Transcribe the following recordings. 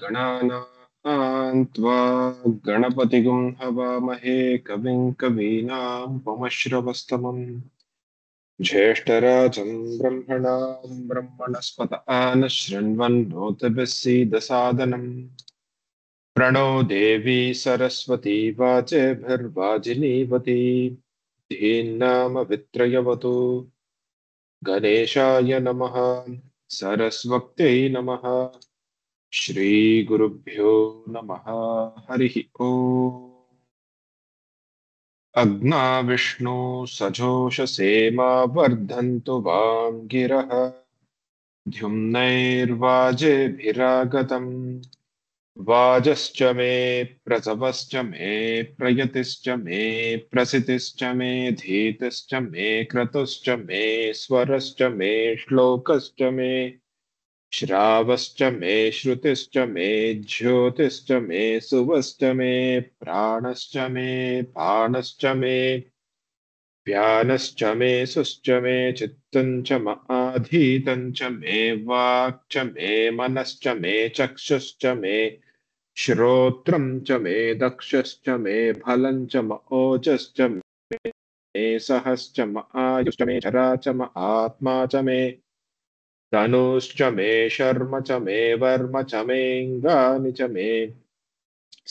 गणानां त्वा गणपतिगुं हवामहे कविं कवीनामुपमश्रवस्तमम् ज्येष्ठराजं ब्रह्मणां ब्रह्मणस्पत आनशृण्वन्नोतिभिः सीदसादनम् प्रणो देवी सरस्वती वाजेभिर्वाजिनीवती धीन्नाम वित्रयवतु गणेशाय नमः सरस्वत्यै नमः श्रीगुरुभ्यो नमः हरिः ओम् अग्ना विष्णु सजोषसे मा वर्धन्तु वां गिरः द्युम्नैर्वाजेभिरागतम् वाजश्च मे प्रसवश्च मे प्रयतिश्च मे प्रसितिश्च मे धीतिश्च मे क्रतुश्च मे स्वरश्च मे श्लोकश्च मे श्रावश्च मे श्रुतिश्च मे ज्योतिश्च मे सुवश्च मे प्राणश्च मे पाणश्च मे व्यानश्च मे सुश्च मे चित्तं च आधीतं च मे वाक् च मे मनश्च मे चक्षुश्च मे श्रोत्रं च मे दक्षश्च मे फलं च ओजश्च मे सहश्च आयुश्च मे जरा च आत्मा च मे तनुश्च मे शर्म च मे वर्म च मेऽङ्गानि च मे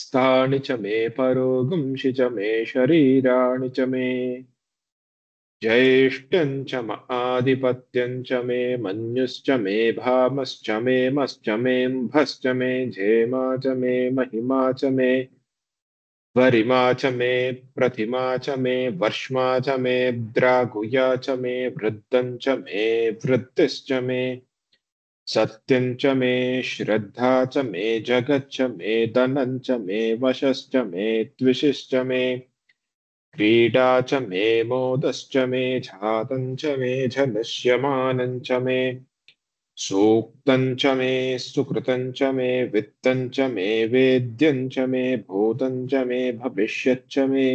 स्थानि च मे परोगुंषि च मे शरीराणि च मे ज्येष्ठं च आधिपत्यं च मे मन्युश्च मे भामश्च मे मश्च मेऽम्भश्च मे झेमा च मे महिमा च मे वरिमा च मे प्रतिमा च मे वर्ष्मा च मे द्रागुया च मे वृद्धं च मे वृत्तिश्च मे सत्यं च मे श्रद्धा च मे जगच्च मे धनं च मे वशश्च मे द्विषश्च मे क्रीडा च मे मोदश्च मे जातं च मे झनश्यमानं च मे सूक्तं च मे सुकृतं च मे वित्तं च मे वेद्यं च मे भूतं च मे भविष्यच्च मे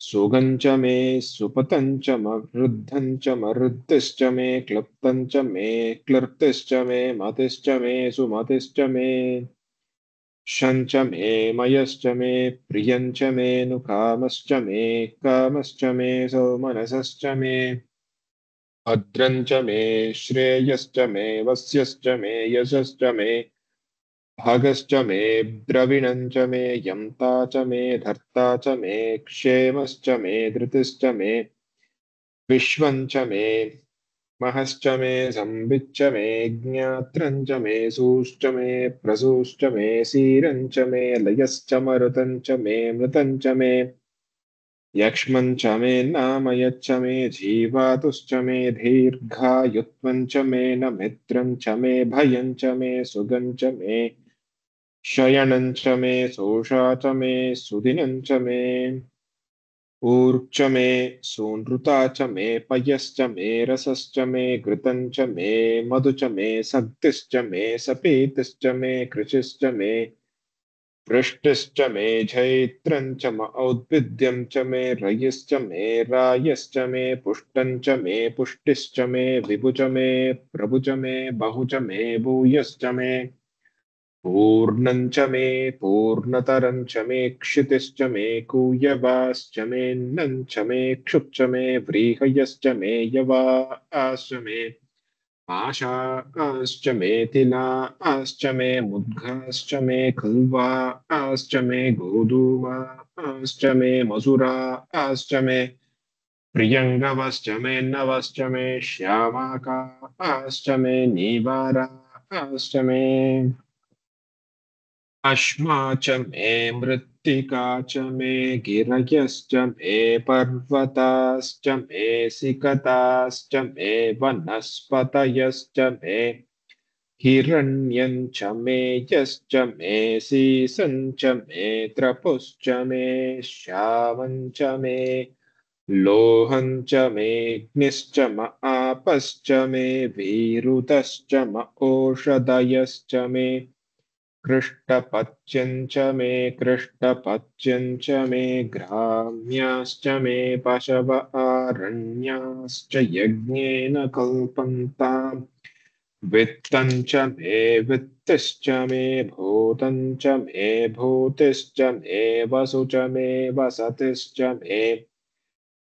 सुगं च मे सुपतं च मवृद्धं च मरुद्दिश्च मे क्लृप्तं च मे क्लृप्तिश्च मे मतिश्च मे सुमतिश्च मे शञ्च मे मयश्च मे प्रियं च मे नुकामश्च मे कामश्च मे सौमनसश्च मे भद्रं च मे श्रेयश्च मे वस्यश्च मे यशश्च मे भागश्च मे द्रविणं च मे यन्ता च मे धर्ता च मे क्षेमश्च मे धृतिश्च मे विश्वं च मे महश्च मे संविच्च मे ज्ञात्रं च मे सूश्च मे प्रसूश्च मे सीरं च मे लयश्च मरुतं च मे मृतं च मे यक्ष्मं च मे नामयच्च मे जीवातुश्च मे दीर्घायुत्वं च मे नमित्रं च मे भयं च मे सुगं च मे शयनं च मे सोषा च मे सुदिनं च मे ऊर्च मे सूनृता च मे पयश्च मे रसश्च मे घृतं च मे मधु च मे सक्तिश्च मे सपीतिश्च मे कृशिश्च मे वृष्टिश्च मे जैत्रं च म औद्भिद्यं च मे रयिश्च मे रायश्च मे पुष्टं च मे पुष्टिश्च मे विभु च मे प्रभु च मे बहु च मे भूयश्च मे पूर्णं च मे पूर्णतरं च मे क्षितिश्च मे कूयवाश्च मेऽन्नं च मे क्षुच्च मे व्रीहयश्च मे यवाश्च मे पाशाश्च मे तिलाश्च मे मुद्गाश्च मे खल्वाश्च मे गोधूमाश्च मे मसुराश्च मे प्रियङ्गवश्च मे नवश्च मे श्यामाकाश्च मे नीवाराश्च मे अश्मा च मे मृत्तिका च मे गिरयश्च मे पर्वताश्च मे सिकताश्च मे वनस्पतयश्च मे हिरण्यं च मे यश्च मे सीसं च मे त्रपुश्च मे श्यामं च मे लोहं च मेऽग्निश्च म आपश्च मे वीरुतश्च म ओषधयश्च मे कृष्टपच्यं च मे कृष्टपच्यं च मे ग्राम्याश्च मे पशव आरण्याश्च यज्ञेन कल्पन्ताम् वित्तं च मे वित्तिश्च मे भूतं च मे भूतिश्च मे वसु च मे वसतिश्च मे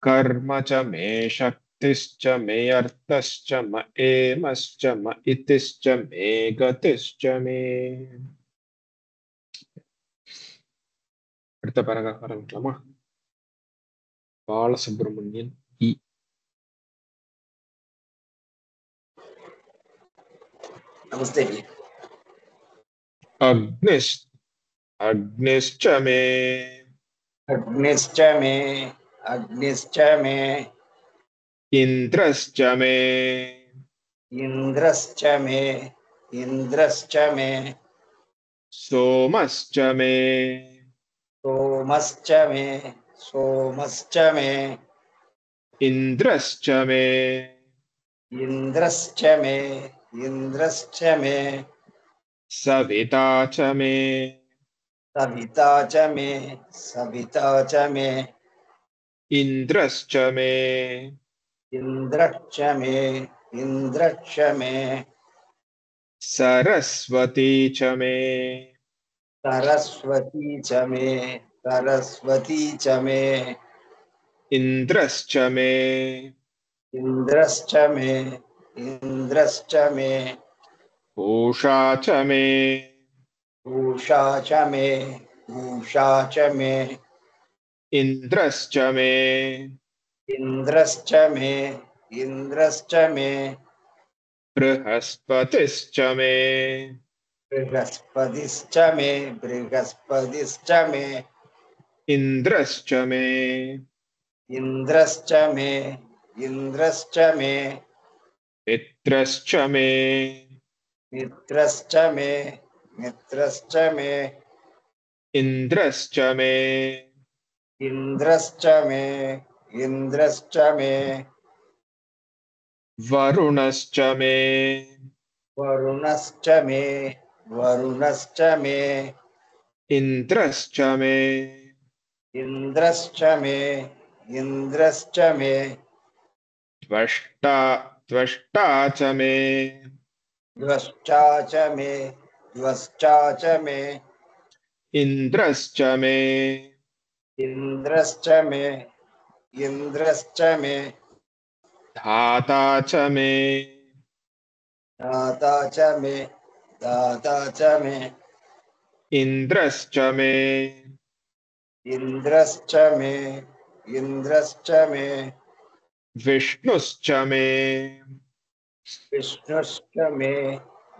कर्म च मे शक्तिश्च मे अर्थश्च म एमश्च म इतिश्च मे गतिश्च मे. அடுத்த பேராகிராஃப் ஆரம்பிக்கலாமா? பாலசுப்ரமணியன் இ. नमस्ते। अग्निश्च मे अग्निश्च मे अग्निश्च मे इन्द्रश्च मे इन्द्रश्च मे इन्द्रश्च मे सोमश्च मे सोमश्च मे सोमश्च मे इन्द्रश्च मे इन्द्रश्च मे इन्द्रश्च मे सविता च मे सविता च मे सविता च मे इन्द्रश्च मे इन्द्रश्च मे इन्द्रश्च मे सरस्वती च मे सरस्वती च मे सरस्वती च मे इन्द्रश्च मे इन्द्रश्च मे इन्द्रश्च मे पूषा च मे उषा च मे उषा च मे इन्द्रश्च मे इन्द्रश्च मे इन्द्रश्च मे बृहस्पतिश्च मे बृहस्पतिश्च मे बृहस्पतिश्च मे इन्द्रश्च मे इन्द्रश्च मे इन्द्रश्च मे मित्रश्च मे मित्रश्च मे मित्रश्च मे इन्द्रश्च मे इन्द्रश्च मे इन्द्रश्च मे वरुणश्च मे वरुणश्च मे वरुणश्च मे इन्द्रश्च मे इन्द्रश्च मे इन्द्रश्च मे त्वष्टा त्वष्टा च मे द्वष्टा च मे द्वष्टा च मे इन्द्रश्च मे इन्द्रश्च मे इन्द्रश्च मे धाता च मे दाता च मे दाता च मे इन्द्रश्च मे इन्द्रश्च मे इन्द्रश्च मे विष्णुश्च मे विष्णुश्च मे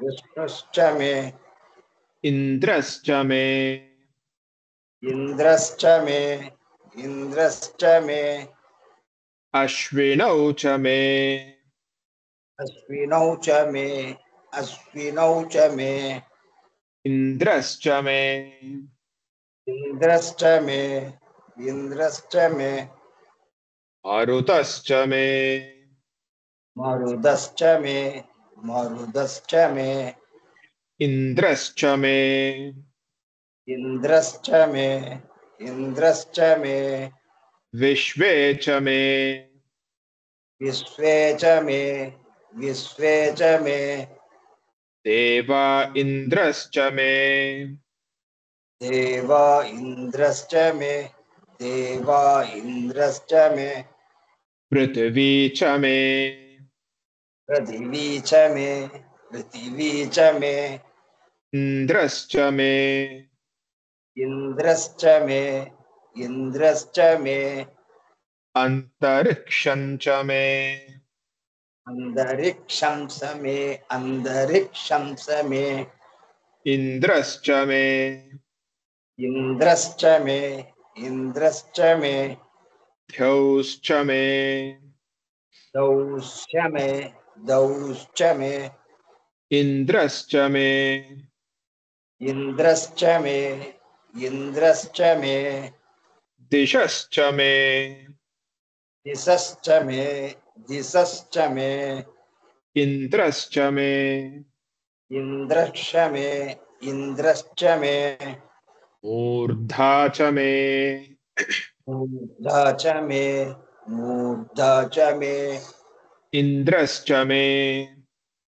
विष्णुश्च मे इन्द्रश्च मे इन्द्रश्च मे इन्द्रश्च मे अश्विनौ च मे अश्विनौ च मे अश्विनौ च मे इन्द्रश्च मे इन्द्रश्च मे इन्द्रश्च मे मारुतश्च मे मरुदश्च मे मरुदश्च मे इन्द्रश्च मे इन्द्रश्च मे इन्द्रश्च मे विश्वे च मे विश्वे च मे विश्वे च मे देवा इन्द्रश्च मे देवा इन्द्रश्च मे देवा इन्द्रश्च मे पृथिवी च मे पृथिवी च मे पृथिवी च मे इन्द्रश्च मे इन्द्रश्च मे इन्द्रश्च मे अन्तरिक्षं च मे अन्तरिक्षं स मे अन्तरिक्षं स मे इन्द्रश्च मे इन्द्रश्च मे इन्द्रश्च मे द्यौश्च मे दौश्च मे दौश्च मे इन्द्रश्च मे इन्द्रश्च मे इन्द्रश्च मे दिशश्च मे दिशश्च मे दिशश्च मे इन्द्रश्च मे इन्द्रश्च मे इन्द्रश्च मे मूर्धा च मे मूर्धा च मे मूर्धा च मे इन्द्रश्च मे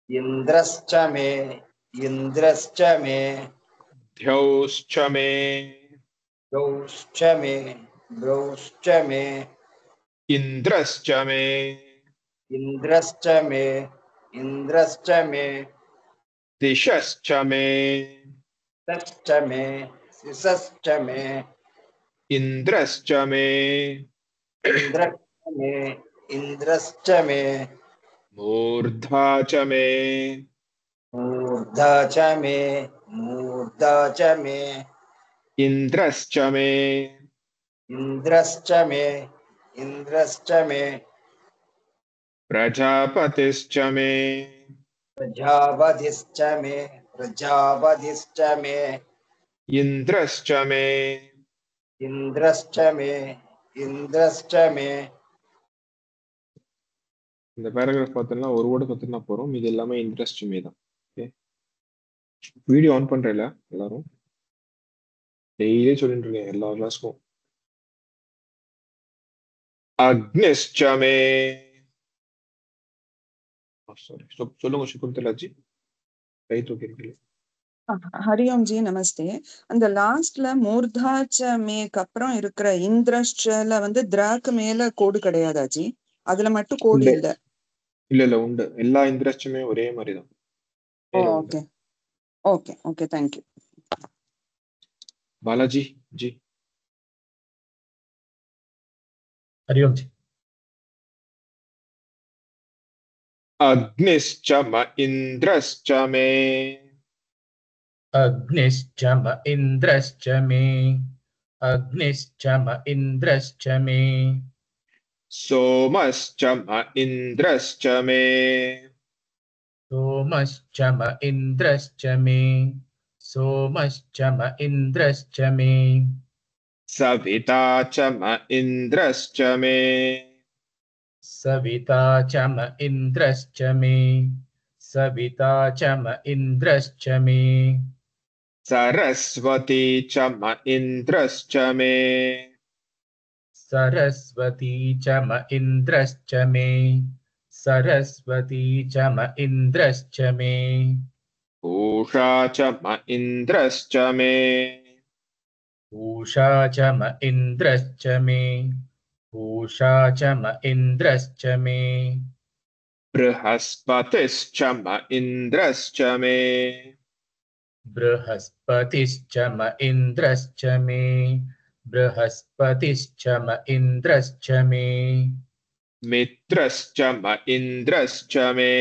इन्द्रश्च मे इन्द्रश्च मे द्यौश्च मे द्यौश्च मे द्यौश्च मे इन्द्रश्च मे इन्द्रश्च मे इन्द्रश्च मे दिशश्च मे तश्च मे सिसश्च मे इन्द्रश्च मे इन्द्रश्च मे इन्द्रश्च मे मूर्धा च मे मूर्धा च मे मूर्धा च मे इन्द्रश्च मे इन्द्रश्च मे इन्द्रश्च मे प्रजापतिश्च मे प्रजापतिश्च मे प्रजापतिश्च मे इन्द्रश्च मे इन्द्रश्च मे इन्द्रश्च मे இந்த பேராகிராஃப் பார்த்தோம்னா ஒரு வேர்டு பார்த்தோம்னா போறோம் இது எல்லாமே இன்ட்ரெஸ்ட் மே தான். ஓகே, வீடியோ ஆன் பண்றேன்ல எல்லாரும், டெய்லியே சொல்லிட்டு இருக்கேன் எல்லா கிளாஸ்க்கும். அக்னிஷ்ச மே, சாரி சொல்லுங்க சகுந்தலாஜி, கை தூக்கிருக்கீங்க. ஹரியோம் ஜி நமஸ்தே. அந்த லாஸ்ட்ல மூர்தாச்ச மேக்கு அப்புறம் இருக்கிற இந்திரஸ்ல வந்து திராக்கு மேல கோடு கிடையாதா ஜி? அதுல மட்டும் கோடு உண்டு. இல்ல. இல்ல இல்ல உண்டு, எல்லா இந்திரஸ்டுமே ஒரே மாதிரி தான். Okay okay okay, thank you. Balaji ji. Hari Om ji. अग्निश्च म इन्द्रश्च मे अग्निश्च म इन्द्रश्च मे अग्निश्च म इन्द्रश्च मे सोमश्च म इन्द्रश्च मे सोमश्च म इन्द्रश्च मे सोमश्च म इन्द्रश्च मे सविता च म इन्द्रश्च मे सविता च म इन्द्रश्च मे सविता च म इन्द्रश्च मे सरस्वती च म इन्द्रश्च मे सरस्वती च म इन्द्रश्च मे सरस्वती च म इन्द्रश्च मे पूषा च म इन्द्रश्च मे पूषा च म इन्द्रश्च मे पूषा च म इन्द्रश्च मे बृहस्पतिश्च म इन्द्रश्च मे बृहस्पतिश्च म इन्द्रश्च मे बृहस्पतिश्च म इन्द्रश्च मे मित्रश्च म इन्द्रश्च मे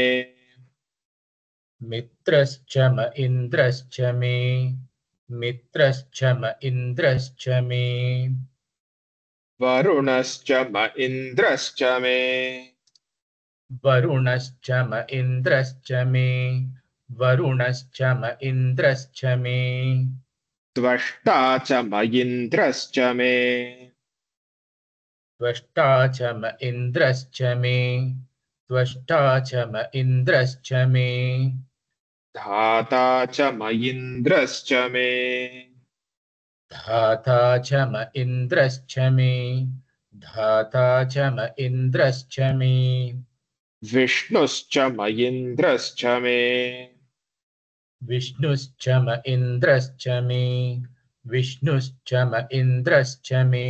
मित्रश्च म इन्द्रश्च मे मित्रश्च म इन्द्रश्च मे वरुणश्च म इन्द्रश्च मे वरुणश्च म इन्द्रश्च मे वरुणश्च म इन्द्रश्च मे त्वष्टा च म इन्द्रश्च मे त्वष्टा च म इन्द्रश्च मे त्वष्टा च म इन्द्रश्च मे धाता च म इन्द्रश्च मे धाता च म इन्द्रश्च मे धाता च म इन्द्रश्च मे विष्णुश्च म इन्द्रश्च मे विष्णुश्च म इन्द्रश्च मे विष्णुश्च म इन्द्रश्च मे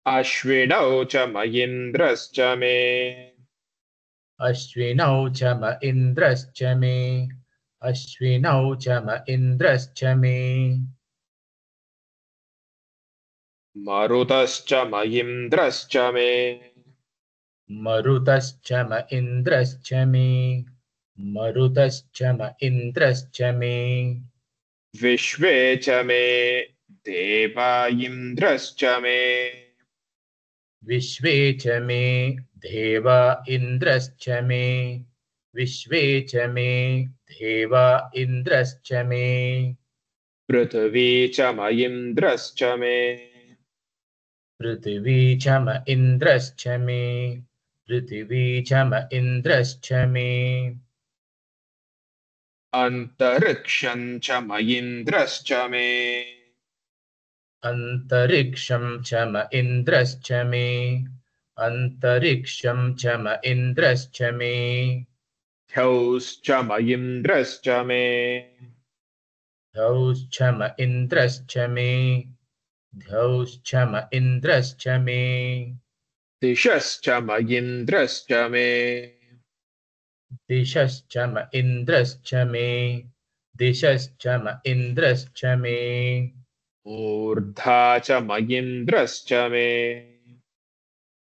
अश्विनौ च म इन्द्रश्च मे अश्विनौ च म इन्द्रश्च मे अश्विनौ च म इन्द्रश्च मे मरुतश्च म इन्द्रश्च मे मरुतश्च म इन्द्रश्च मे मरुतश्च म इन्द्रश्च मे विश्वे च मे देवा इन्द्रश्च मे विश्वे च मे देवा इन्द्रश्च मे विश्वे च मे देवा इन्द्रश्च मे पृथिवी च म इन्द्रश्च मे पृथिवी च म इन्द्रश्च मे पृथिवी च म इन्द्रश्च मे अन्तरिक्षं च म इन्द्रश्च मे अन्तरिक्षं च म इन्द्रश्च मे अन्तरिक्षं च म इन्द्रश्च मे ध्यौश्च म इन्द्रश्च मे धौश्चम इन्द्रश्च मे धौश्चम इन्द्रश्च मे दिशश्च म इन्द्रश्च मे दिशश्चम इन्द्रश्च मे दिशश्चम इन्द्रश्च मे ऊर्धा च म इन्द्रश्च मे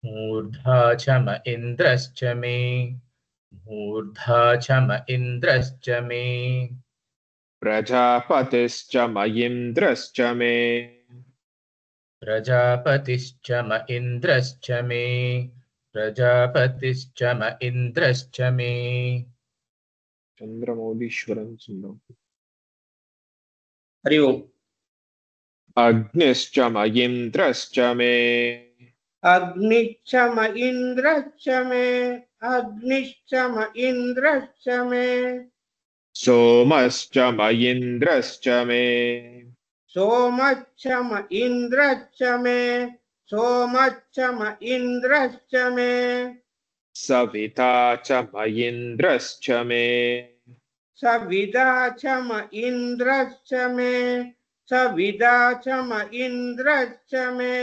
मूर्धा चम इन्द्रश्च मे मूर्धा चम इन्द्रश्च मे प्रजापतिश्च म इन्द्रश्च मे प्रजापतिश्चम इन्द्रश्च मे प्रजापतिश्चम इन्द्रश्च मे चन्द्रमौलीश्वरं सुन्दरम् हरि ओम् अग्निश्च म इन्द्रश्च मे अग्निश्च म इन्द्रश्च मे अग्निश्च म इन्द्रश्च मे सोमश्च म इन्द्रश्च मे सोमश्च म इन्द्रश्च मे सोमश्च म इन्द्रश्च मे सविता च म इन्द्रश्च मे सविदा च म इन्द्रश्च मे सविदा च म इन्द्रश्च मे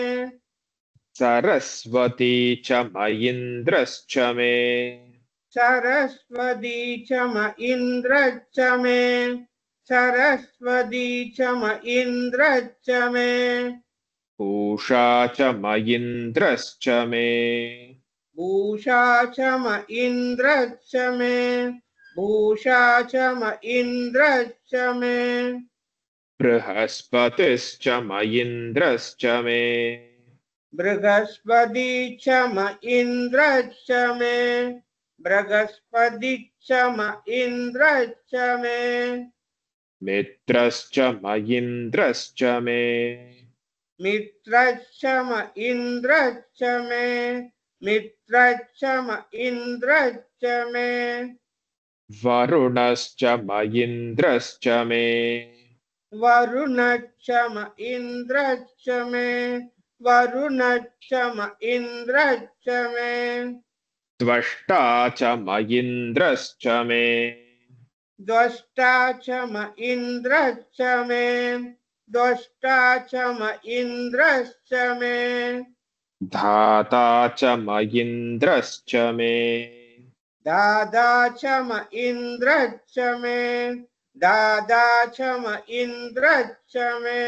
सरस्वती च म इन्द्रश्च मे सरस्वती च म इन्द्रश्च मे सरस्वती च म इन्द्रश्च मे पूषा च म इन्द्रश्च मे भूषा च म इन्द्रश्च मे भूषा च म इन्द्रश्च मे बृहस्पतिश्च म इन्द्रश्च मे बृहस्पति च म इन्द्रश्च मे बृहस्पति च म इन्द्रश्च मे मित्रश्च म इन्द्रश्च मे मित्रश्च म इन्द्रश्च मे मित्रश्च म इन्द्रश्च मे वरुणश्च म इन्द्रश्च मे वरुणश्च म इन्द्रश्च मे वरुणश्च म इन्द्रश्च मे त्वष्टा च म इन्द्रश्च मे द्वष्टा च म इन्द्रश्च मे द्वष्टा च म इन्द्रश्च मे धाता च म इन्द्रश्च मे दादा च म इन्द्रश्च मे दादा च म इन्द्रश्च मे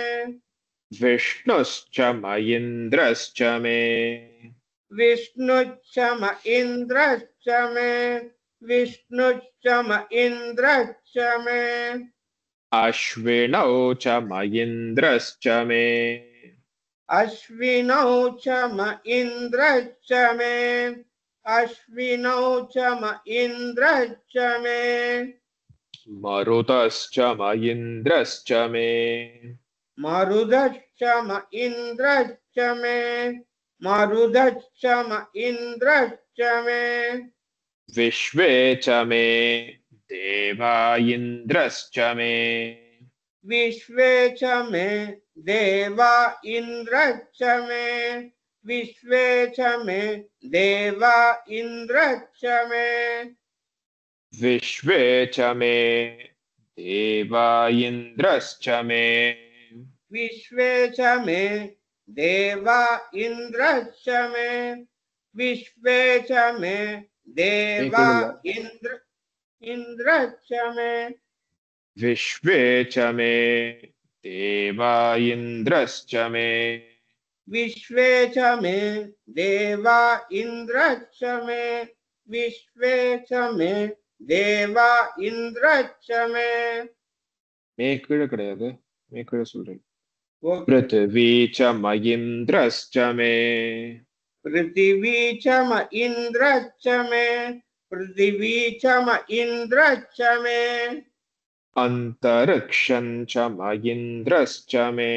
विष्णुश्च म इन्द्रश्च मे विष्णुश्च म इन्द्रश्च मे विष्णुश्च म इन्द्रश्च मे अश्विनौ च म इन्द्रश्च मे अश्विनौ च म इन्द्रश्च मे अश्विनौ च म इन्द्रश्च मे मरुतश्च म इन्द्रश्च मे मरुदश्च म इन्द्रश्च मे मरुदश्च म इन्द्रश्च मे विश्वे च मे देवा इन्द्रश्च मे विश्वे च मे देवा इन्द्रश्च मे विश्वे च मे देवा इन्द्रश्च मे विश्वे च मे देवा इन्द्रश्च मे विश्वे च मे देवा इन्द्रश्च मे विश्वे च मे देवा इन्द्रश्च मे विश्वे च मे देवा इन्द्रश्च मे विश्वे च मे देवा इन्द्रश्च मे विश्वे च मे देवा इन्द्रश्च मे மேற்கீழ கிடையாது மேற்கீழ சொல்றேன் ओके पृथिवी च म इन्द्रश्च मे पृथिवी च म इन्द्रश्च मे पृथिवी च म इन्द्रश्च मे अन्तरिक्षं च म इन्द्रश्च मे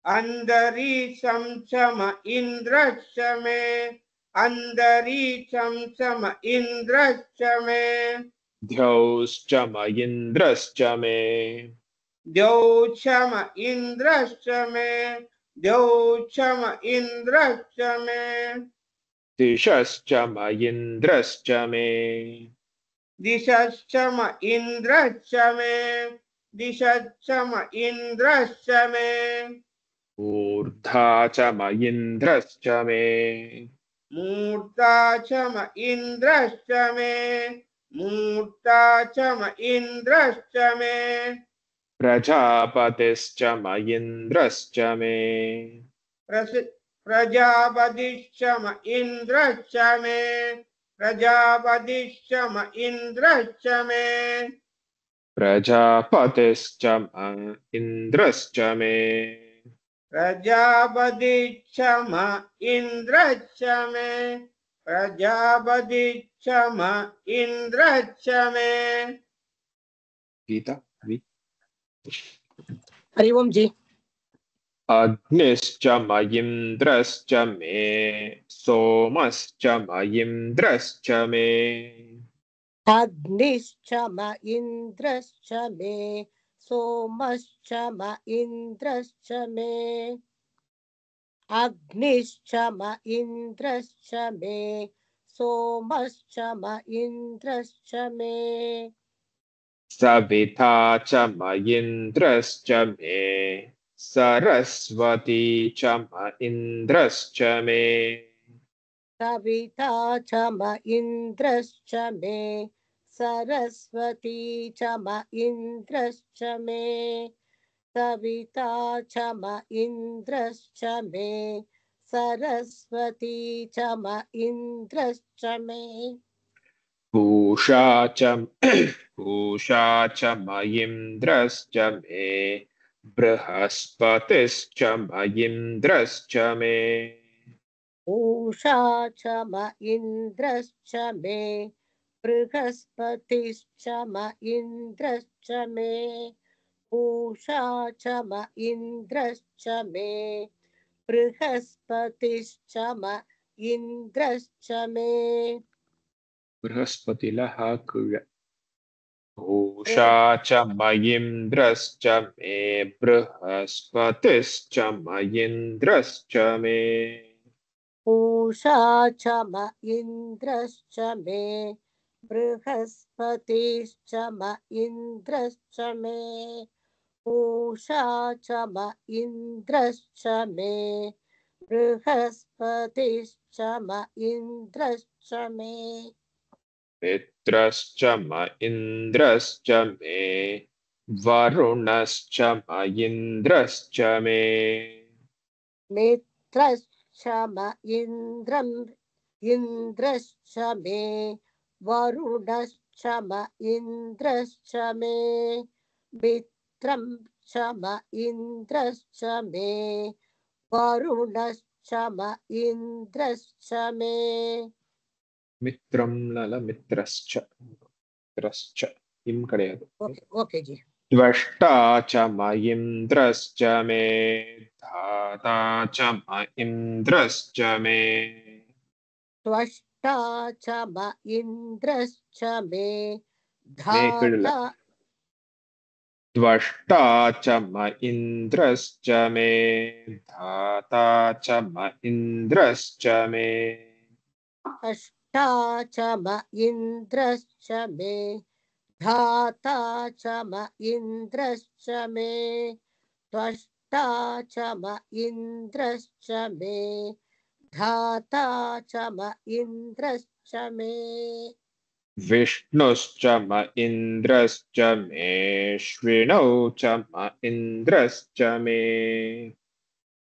अन्तरिक्षं च म इन्द्रश्च मे अन्तरिक्षं च म इन्द्रश्च मे द्यौश्च म इन्द्रश्च मे द्यौ च म इन्द्रश्च मे द्यौ च म इन्द्रश्च मे दिशश्च म इन्द्रश्च मे दिशश्च म इन्द्रश्च मे दिशश्च म इन्द्रश्च मे ऊर्धा च म इन्द्रश्च मे मूर्ता च म इन्द्रश्च मे मूर्ता च म इन्द्रश्च मे प्रजापतिश्च म इन्द्रश्च मे प्रजापतिश्च म इन्द्रश्च मे प्रजापतिश्च म इन्द्रश्च मे प्रजापतिश्च म इन्द्रश्च मे प्रजापतिश्च म इन्द्रश्च मे प्रजापतिश्च म इन्द्रश्च मे गीता हरि ओम जी। अग्निश्च म इन्द्रश्च मे सोमश्च म इन्द्रश्च मे अग्निश्च म इन्द्रश्च मे सोमश्च म इन्द्रश्च मे अग्निश्च म इन्द्रश्च मे सोमश्च म इन्द्रश्च मे सविता च म इन्द्रश्च मे सरस्वती च म इन्द्रश्च मे सविता च म इन्द्रश्च मे सरस्वती च म इन्द्रश्च मे सविता च म इन्द्रश्च मे सरस्वती च म इन्द्रश्च मे पूषा च म इन्द्रश्च मे बृहस्पतिश्च म इन्द्रश्च मे पूषा च म इन्द्रश्च मे बृहस्पतिश्च म इन्द्रश्च मे पूषा च म इन्द्रश्च मे बृहस्पतिश्च म इन्द्रश्च मे बृहस्पतिलः कृ पूषा च म इन्द्रश्च मे बृहस्पतिश्च म इन्द्रश्च मे पूषा च म इन्द्रश्च मे बृहस्पतिश्च म इन्द्रश्च मे पूषा च म इन्द्रश्च मे बृहस्पतिश्च म इन्द्रश्च मे मित्रश्च म इन्द्रश्च मे वरुणश्च म इन्द्रश्च मे मित्रश्च म इन्द्रश्च मे वरुणश्च म इन्द्रश्च मे मित्रं च म इन्द्रश्च मे वरुणश्च म इन्द्रश्च मे मित्रं लल मित्रश्च मित्रश्च किं கிடையாது ओके जी त्वष्टा च म इन्द्रश्च मे धाता च म इन्द्रश्च मे त्वष्टा च म इन्द्रश्च मे மேக்கிடல धाता त्वष्टा च म इन्द्रश्च मे धाता च म इन्द्रश्च मे अष्टा च म इन्द्रश्च मे धाता च म इन्द्रश्च मे त्वष्टा च म इन्द्रश्च मे धाता च म इन्द्रश्च मे विष्णुश्च म इन्द्रश्च मे श्विनौ च म इन्द्रश्च मे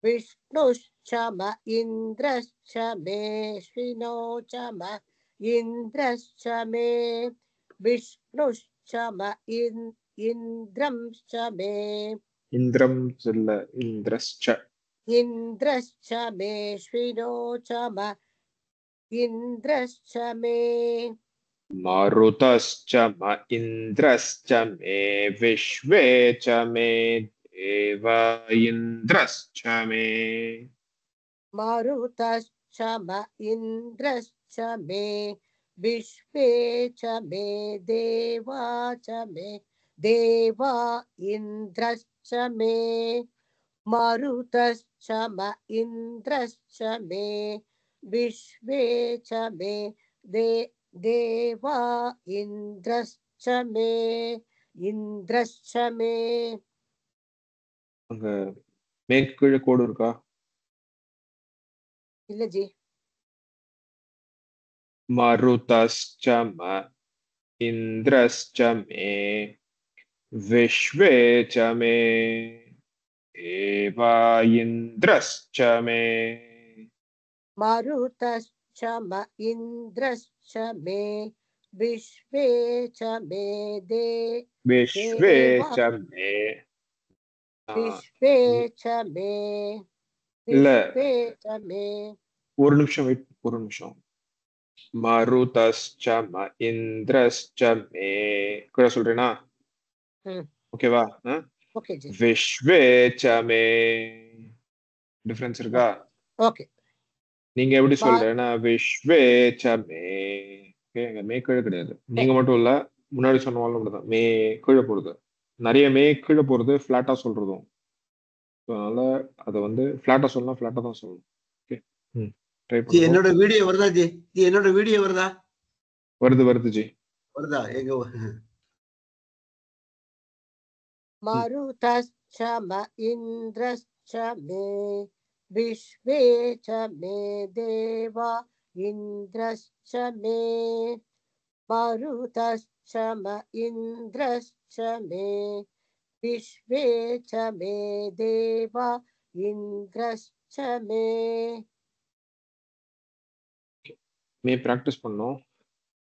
विष्णुश्च म इन्द्रश्च मे श्विनो च म इन्द्रश्च मे विष्णुश्च म इन्द्रश्च मे इन्द्रं चल इन्द्रश्च इन्द्रश्च मे श्विनो च म इन्द्रश्च मे मारुतश्च म इन्द्रश्च मे विश्वे च मे देव इन्द्रश्च मे मारुतश्च म इन्द्रश्च मे विश्वे च मे देवा च मे देवा इन्द्रश्च मे मारुतश्च म इन्द्रश्च मे विश्वे च मे देवा इन्द्रश्च मे इन्द्रश्च मे அங்க மேற்கு கீழே கோடு இருக்கா? இல்ல ஜி. மருதஸ்ச ம இந்திரஸ்ச மே விஸ்வே ச மே தேவா இந்திரஸ்ச மே मरुतश्च म इन्द्रश्च मे विश्वे च मे விஸ்வே देवा ச மே विश्वे च मे இல்ல विश्वे च मे ஒரு நிமிஷம் வெயிட், ஒரு நிமிஷம். மருதஸ்ச ம இந்திரஸ்ச மே கூட சொல்றேனா? ஓகேவா? ओके जी. விஸ்வே ச மே டிஃபரன்ஸ் இருக்கா? ओके. நீங்க எப்படி சொல்றேன்னா விஸ்வே ச மே. எங்க மே கீழே கிடையாது. நீங்க மட்டும் இல்ல, முன்னாடி சொன்னவாலும் அப்படிதான். மே கீழே போடுது. நிறைய மே கீழே போறது ஃபிளாட்டா சொல்றதும். அதனால அதை வந்து ஃபிளாட்டா சொல்லலாம், ஃபிளாட்டா தான் சொல்லணும். ஓகே, ட்ரை ஜி பண்ணுங்க. என்னோட வீடியோ வருதா ஜி? ஜி என்னோட வீடியோ வருதா? வருது வருது ஜி. வருதா? எங்க मरुतश्च म इन्द्रश्च मे विश्वे च मे देवा इन्द्रश्च मे मरुतश्च म इन्द्रश्च मे विश्वे च मे देवा इन्द्रश्च मे மே பிராக்டிஸ் பண்ணோம்.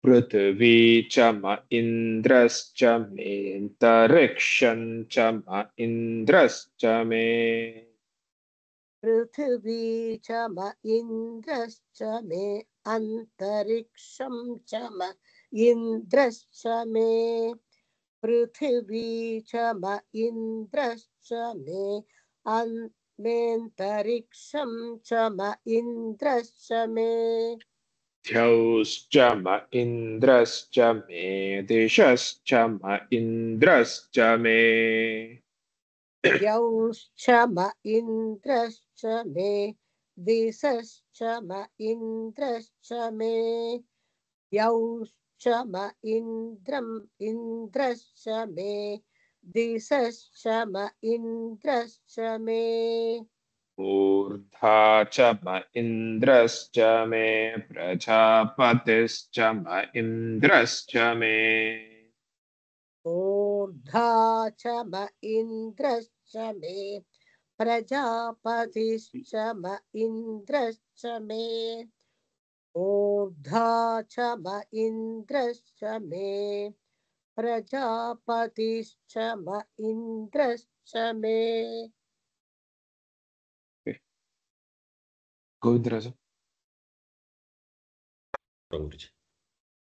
पृथ्वी च म इन्द्रश्च मे अन्तरिक्षं च म इन्द्रश्च मे पृथिवी च म इन्द्रश्च मे अन्तरिक्षं च म इन्द्रश्च मे पृथिवी च म इन्द्रश्च मे मेऽन्तरिक्षं च म इन्द्रश्च मे द्यौश्च म इन्द्रश्च मे दिशश्च म इन्द्रश्च मे द्यौश्च म इन्द्रश्च मे दिशश्च म इन्द्रश्च मे द्यौश्च म इन्द्रश्च मे दिशश्च म इन्द्रश्च मे ऊर्धा च म इन्द्रश्च मे प्रजापतिश्च म इन्द्रश्च मे ऊर्धा च म इन्द्रश्च मे प्रजापतिश्च म इन्द्रश्च मे ऊर्धा च म इन्द्रश्च मे प्रजापतिश्च म इन्द्रश्च मे गोविंदराज Prabhuji.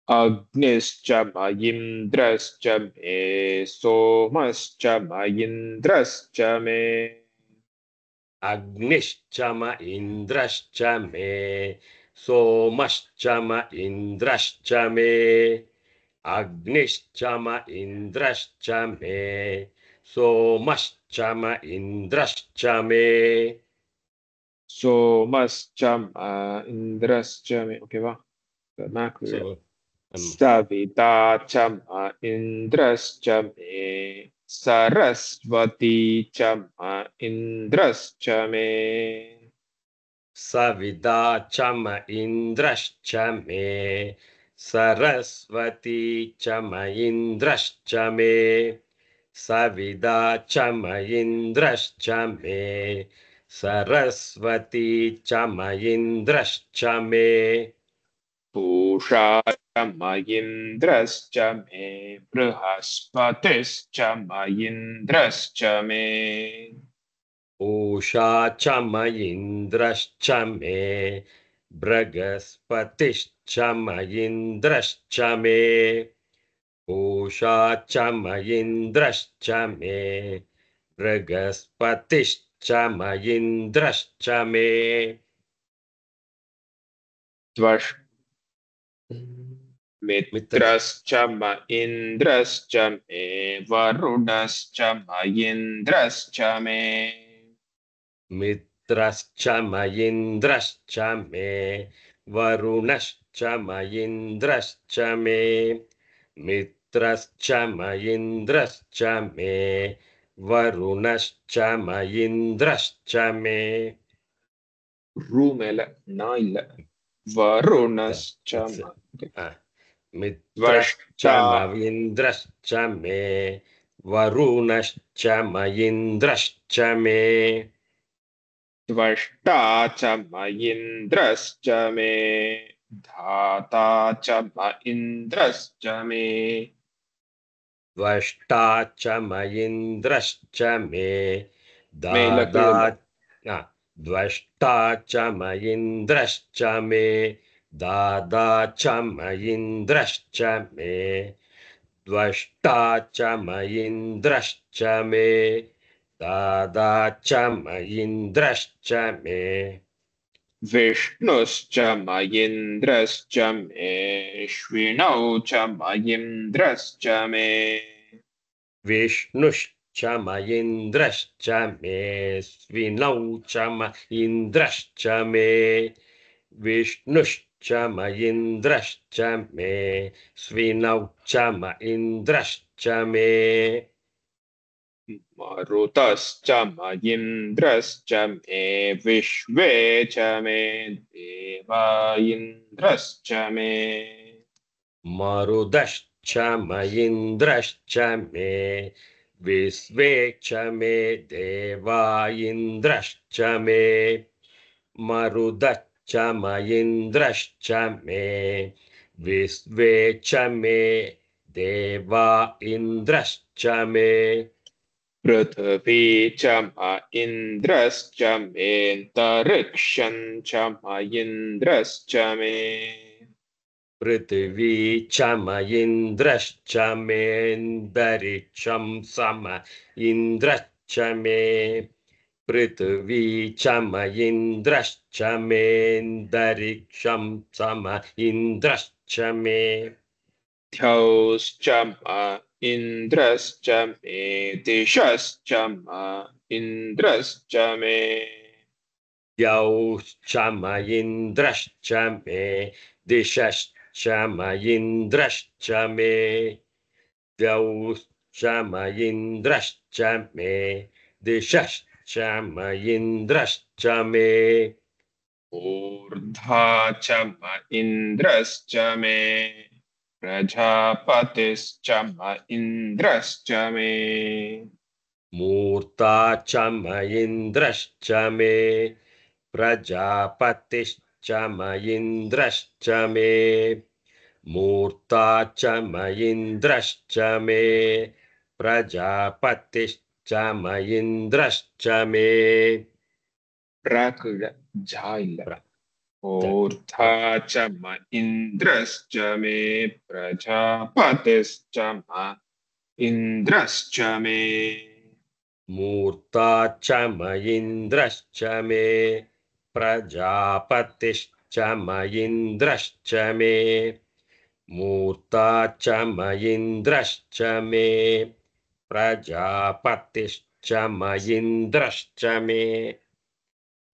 अग्निश्च म इन्द्रश्च मे सोमश्च म इन्द्रश्च मे Agnishchama indrashcha me somashchama indrashcha me Agnishchama indrashcha me somashchama indrashcha me सोमश्च म इन्द्रश्च मे ओके वा So सविता च म इन्द्रश्च मे सरस्वती च म इन्द्रश्च मे Savida chama indrashcha me Saraswati chama indrashcha me Savida chama indrashcha me Saraswati chama indrashcha me पूषा च म इन्द्रश्च मे बृहस्पतिश्च म इन्द्रश्च मे Usha chama indrashcha me Bragaspatishcha ma indrashcha me Usha chama indrashcha me Bragaspatishcha ma indrashcha me त्वष् मित्रश्च म इन्द्रश्च मे वरुणश्च म इन्द्रश्च मे Mitrascha ma indrascha me Varunascha इन्द्रश्च म इन्द्रश्च मे मित्रश्च म इन्द्रश्च मे वरुणश्च म इन्द्रश्च मे रू மேல நான் இல்ல வருணஸ்சம मित्रश्च म इन्द्रश्च मे वरुणश्च म इन्द्रश्च मे त्वष्टा च म इन्द्रश्च मे धाता च म इन्द्रश्च मे त्वष्टा च म इन्द्रश्च मे மேல दादा கீழ द्वष्टा च म इन्द्रश्च मे दादा च म इन्द्रश्च मे द्वष्टा च म इन्द्रश्च मे दादा च म इन्द्रश्च मे विष्णुश्च म इन्द्रश्च मे श्विनौ च म इन्द्रश्च मे विष्णुश्च म इन्द्रश्च मे स्विनौ च म इन्द्रश्च मे विष्णुश्च म इन्द्रश्च मे स्विनौ च म इन्द्रश्च मे मरुतश्च म इन्द्रश्च मे विश्वे च मे देवा इन्द्रश्च मे मरुदश्च म इन्द्रश्च मे विश्वे च मे देवा इन्द्रश्च मे मरुदश्च म इन्द्रश्च मे विश्वे च मे देवा इन्द्रश्च मे पृथ्वी च म इन्द्रश्च मेऽन्तरिक्षं च म इन्द्रश्च मे पृथिवी च म इन्द्रश्च मेऽन्तरिक्षं सम इन्द्रश्च मे पृथिवी च म इन्द्रश्च मेऽन्तरिक्षं सम इन्द्रश्च मे द्यौश्च म इन्द्रश्च मे दिशश्च म इन्द्रश्च मे द्यौश्च म इन्द्रश्च मे दिशश्च म इन्द्रश्च मे द्यौश्च म इन्द्रश्च मे दिशश्च म इन्द्रश्च मे ऊर्ध्वा च म इन्द्रश्च मे प्रजापतिश्च म इन्द्रश्च मे मूर्ता च म इन्द्रश्च मे प्रजापतिश्च म इन्द्रश्च मे मूर्ता च म इन्द्रश्च मे प्रजापतिश्च म इन्द्रश्च मे प्रकृ झा இல்ல ऊर्ध्वा च म इन्द्रश्च मे प्रजापतिश्च म इन्द्रश्च मे मूर्ता च म इन्द्रश्च मे प्रजापतिश्च म इन्द्रश्च मे मूर्ता च म इन्द्रश्च मे प्रजापतिश्च म इन्द्रश्च मे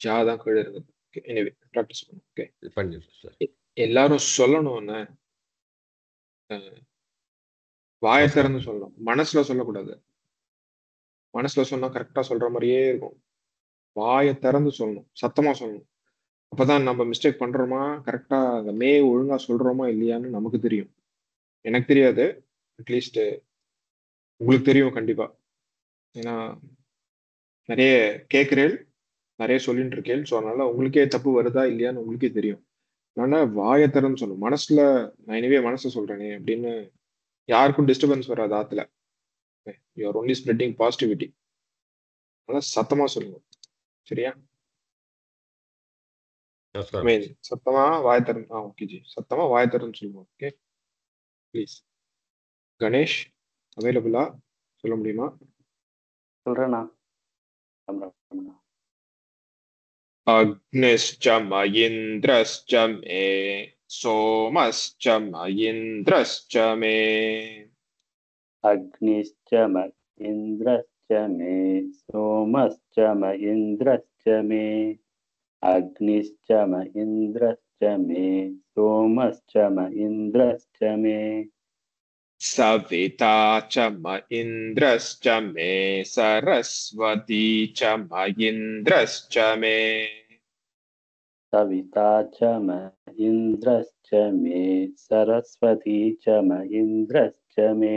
ஜா தான் கீழே இருக்குது எனிவே ப்ராக்டிஸ் பண்ணும் ஓகே பண்ணிடுறேன் சார். எல்லாரும் சொல்லணும்னு வாயை Okay. திறந்து சொல்லணும் மனசுல சொல்லக்கூடாது மனசுல சொன்னா கரெக்டா சொல்ற மாதிரியே இருக்கும் வாயை திறந்து சொல்லணும் சத்தமா சொல்லணும் அப்பதான் நம்ம மிஸ்டேக் பண்றோமா கரெக்டா அந்த மே ஒழுங்கா சொல்றோமா இல்லையான்னு நமக்கு தெரியும் எனக்கு தெரியாது அட்லீஸ்ட் உங்களுக்கு தெரியும் கண்டிப்பா ஏன்னா நிறைய கேட்கிறேன் நிறைய சொல்லிட்டு இருக்கேன் ஸோ அதனால உங்களுக்கே தப்பு வருதா இல்லையான்னு உங்களுக்கே தெரியும் அதனால வாயை திறந்து சொல்லணும் மனசுல நான் இனிவே மனசுல சொல்றேனே அப்படின்னு யாருக்கும் டிஸ்டர்பன்ஸ் வராது ஆத்துல யூஆர் ஒன்லி ஸ்ப்ரெட்டிங் பாசிட்டிவிட்டி அதனால சத்தமா சொல்லுங்க சரியா நமஸ்காரம். மீன் சத்தமா வாய் திறந்து ஓகே ஜி சத்தமா வாய் திறந்து சொல்லுவோம் ஓகே ப்ளீஸ் கணேஷ் அவைலபிளா சொல்ல முடியுமா சொல்றேண்ணா अग्निश्च म इन्द्रश्च मे सोमश्च म इन्द्रश्च मे अग्निश्च म इन्द्रश्च मे सोमश्च म इन्द्रश्च मे अग्निश्च म इन्द्रश्च मे सोमश्च म इन्द्रश्च मे सविता च म इन्द्रश्च मे सरस्वती च म इन्द्रश्च मे सविता च म इन्द्रश्च मे सरस्वती च म इन्द्रश्च मे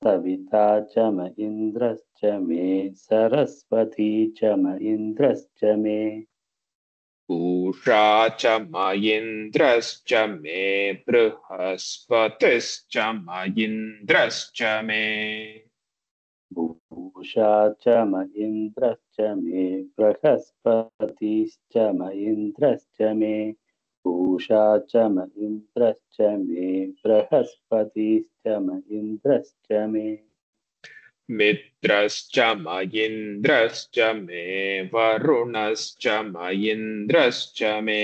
सविता च म इन्द्रश्च मे सरस्वती च म इन्द्रश्च मे पूषा च म इन्द्रश्च मे बृहस्पतिश्च म इन्द्रश्च मे भूषा च म इन्द्रश्च मे बृहस्पतिश्च म इन्द्रश्च मे पूषा च म इन्द्रश्च मे बृहस्पतिश्च म इन्द्रश्च मे मित्रश्च म इन्द्रश्च मे वरुणश्च म इन्द्रश्च मे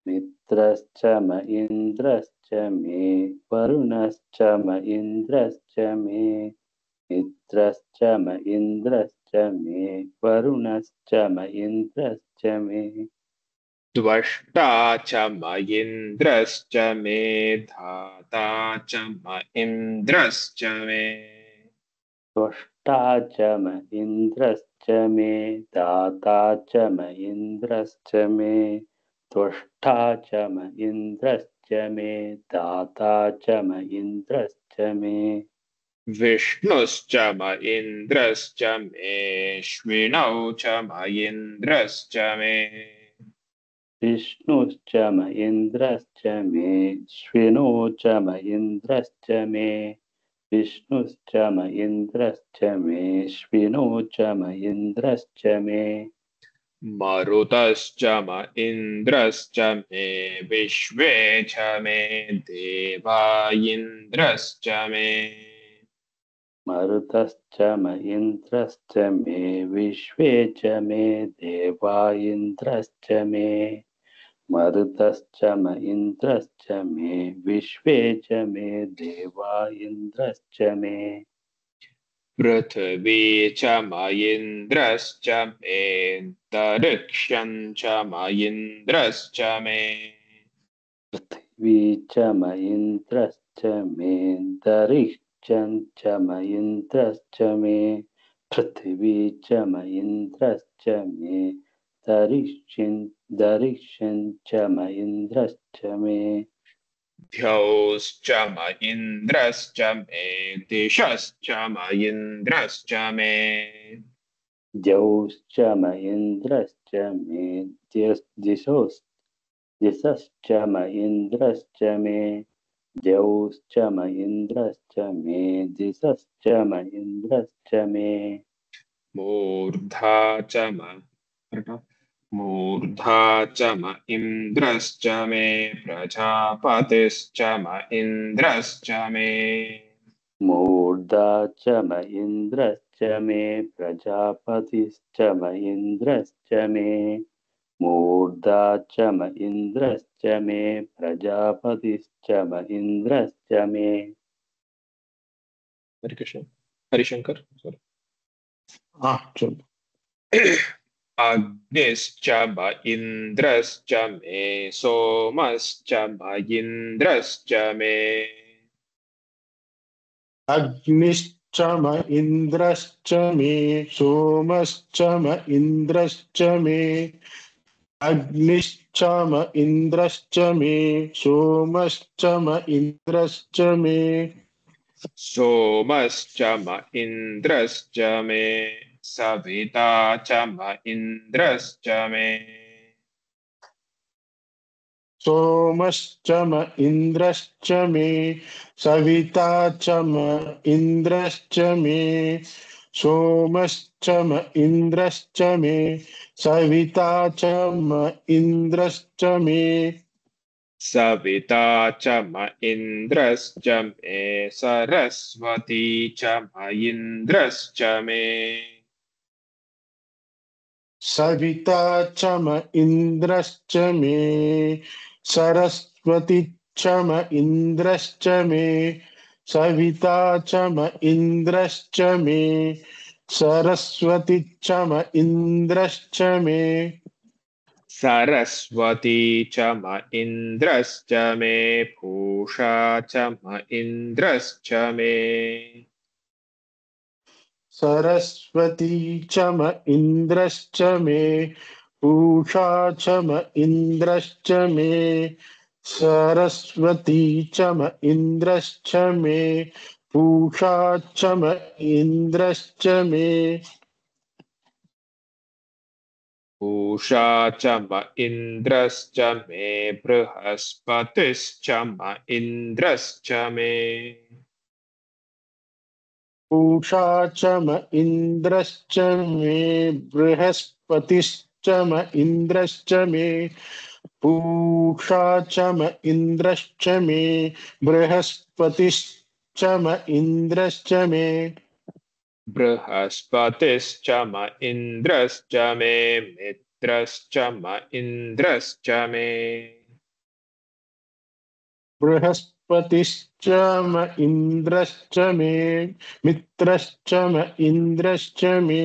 मित्रश्च म इन्द्रश्च मे वरुणश्च म इन्द्रश्च मे मित्रश्च म इन्द्रश्च मे वरुणश्च म इन्द्रश्च मे त्वष्टा च म इन्द्रश्च मे धाता च म इन्द्रश्च मे त्वष्टा च म इन्द्रश्च मे दाता च म इन्द्रश्च मे त्वष्टा च म इन्द्रश्च मे दाता च म इन्द्रश्च मे विष्णुश्च म इन्द्रश्च मे श्विनौ च म इन्द्रश्च मे विष्णुश्च म इन्द्रश्च मे श्विनो च म इन्द्रश्च मे विष्णुश्च म इन्द्रश्च मे श्विनो च म इन्द्रश्च मे मरुतश्च म इन्द्रश्च मे विश्वे च मे देवा इन्द्रश्च मे मरुतश्च म इन्द्रश्च मे विश्वे च मे देवा इन्द्रश्च मे मरुतश्च म इन्द्रश्च मे विश्वे च मे देवा इन्द्रश्च मे पृथिवी च म इन्द्रश्च मेऽन्तरिक्षं च म इन्द्रश्च मे पृथिवी च म इन्द्रश्च मेऽन्तरिक्षं च म इन्द्रश्च मे पृथिवी च म इन्द्रश्च मेऽन्तरिक्षं च म इन्द्रश्च मे द्यौश्च म इन्द्रश्च मे दिशश्च म इन्द्रश्च मे द्यौश्च म इन्द्रश्च मे दिशश्च म इन्द्रश्च मे द्यौश्च म इन्द्रश्च मे दिशश्च म इन्द्रश्च मे मूर्धा च म मूर्धा च म इन्द्रश्च मे प्रजापतिश्च म इन्द्रश्च मे मूर्धा च म इन्द्रश्च मे प्रजापतिश्च म इन्द्रश्च मे मूर्धा च म इन्द्रश्च मे प्रजापतिश्च म इन्द्रश्च मे हरे कृष्ण हरिशंकर sorry. चल अग्निश्च म इन्द्रश्च मे सोमश्च म इन्द्रश्च मे अग्निश्च म इन्द्रश्च मे सोमश्च म इन्द्रश्च मे अग्निश्च म इन्द्रश्च मे सोमश्च म इन्द्रश्च मे सोमश्च म इन्द्रश्च मे सविता च म इन्द्रश्च मे सोमश्च म इन्द्रश्च मे सविता च म इन्द्रश्च मे सोमश्च म इन्द्रश्च मे सविता च म इन्द्रश्च मे सविता च म इन्द्रश्च मे सरस्वती च म इन्द्रश्च मे सविता च म इन्द्रश्च मे सरस्वती च म इन्द्रश्च मे सविता च म इन्द्रश्च मे सरस्वती च म इन्द्रश्च मे सरस्वती च म इन्द्रश्च मे पूषा च म इन्द्रश्च मे सरस्वती च म इन्द्रश्च मे पूषा च म इन्द्रश्च मे सरस्वती च म इन्द्रश्च मे पूषा च म इन्द्रश्च मे पूषा च म इन्द्रश्च मे बृहस्पतिश्च म इन्द्रश्च मे पूषा च म इन्द्रश्च मे बृहस्पतिश्च म इन्द्रश्च मे पूषा च म इन्द्रश्च मे बृहस्पतिश्च म इन्द्रश्च मे बृहस्पतिश्च म इन्द्रश्च मे मित्रश्च म इन्द्रश्च मे बृहस्पतिश्च म इन्द्रश्च मे मित्रश्च म इन्द्रश्च मे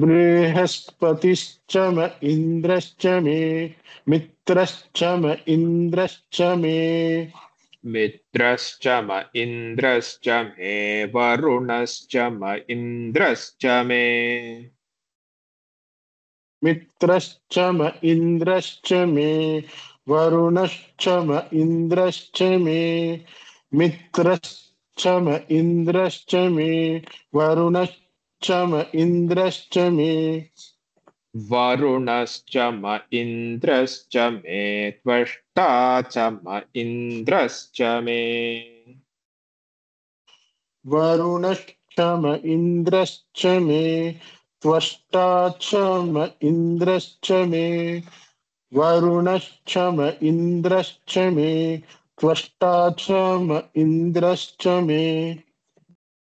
बृहस्पतिश्च म इन्द्रश्च मे मित्रश्च म इन्द्रश्च मे मित्रश्च म इन्द्रश्च मे वरुणश्च म इन्द्रश्च मे मित्रश्च म इन्द्रश्च मे वरुणश्च म इन्द्रश्च मे मित्रश्च म इन्द्रश्च मे वरुणश्च म इन्द्रश्च मे वरुणश्च म इन्द्रश्च मे त्वष्टा च म इन्द्रश्च मे वरुणश्च म इन्द्रश्च मे त्वष्टा च म इन्द्रश्च मे वरुणश्च म इन्द्रश्च मे त्वष्टा च म इन्द्रश्च मे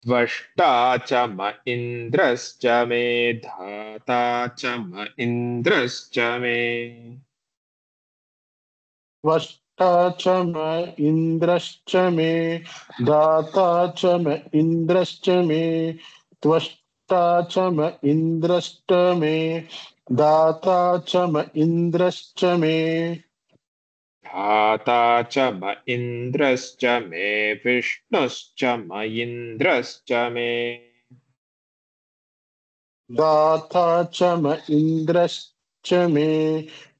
त्वष्टा च म इन्द्रश्च मे धाता च म इन्द्रश्च मे त्वष्टा च म इन्द्रश्च मे दाता च म इन्द्रश्च मे त्वष्टा च म इन्द्रश्च मे दाता च म इन्द्रश्च मे धाता च म इन्द्रश्च मे विष्णुश्च म इन्द्रश्च मे दाता च म इन्द्रश्च मे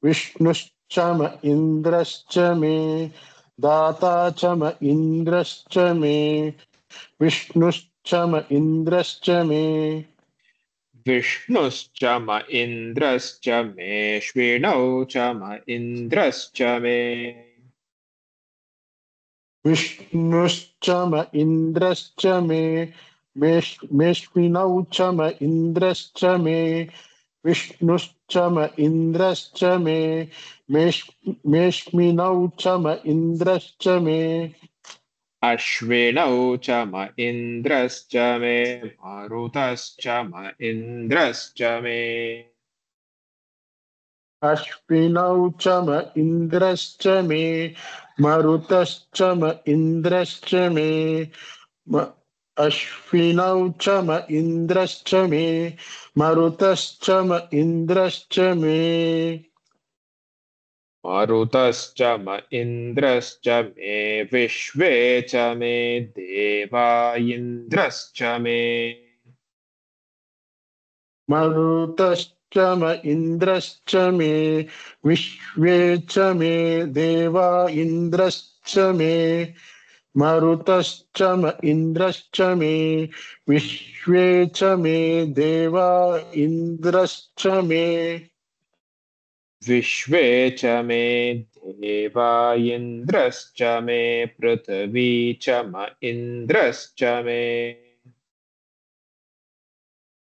विष्णुश्च म इन्द्रश्च मे दाता च म इन्द्रश्च मे विष्णुश्च म इन्द्रश्च मे विष्णुश्च म इन्द्रश्च मेऽश्विनौ च म इन्द्रश्च मे विष्णुश्च म इन्द्रश्च मे मेष्मिनौ च म इन्द्रश्च मे विष्णुश्च म इन्द्रश्च मे मेष्मिनौ च म इन्द्रश्च मे अश्विनौ च म इन्द्रश्च मे मरुतश्च म इन्द्रश्च मे अश्विनौ च म इन्द्रश्च मे मरुतश्च म इन्द्रश्च मे अश्विनौ च म इन्द्रश्च मे मरुतश्च म इन्द्रश्च मे मरुतश्च म इन्द्रश्च मे विश्वे च मे देवा इन्द्रश्च मे मरुतश्च म इन्द्रश्च मे विश्वे च मे देवा इन्द्रश्च मे मरुतश्च म इन्द्रश्च मे विश्वे च मे देवा इन्द्रश्च मे विश्वे च मे देवा इन्द्रश्च मे पृथिवी च म इन्द्रश्च मे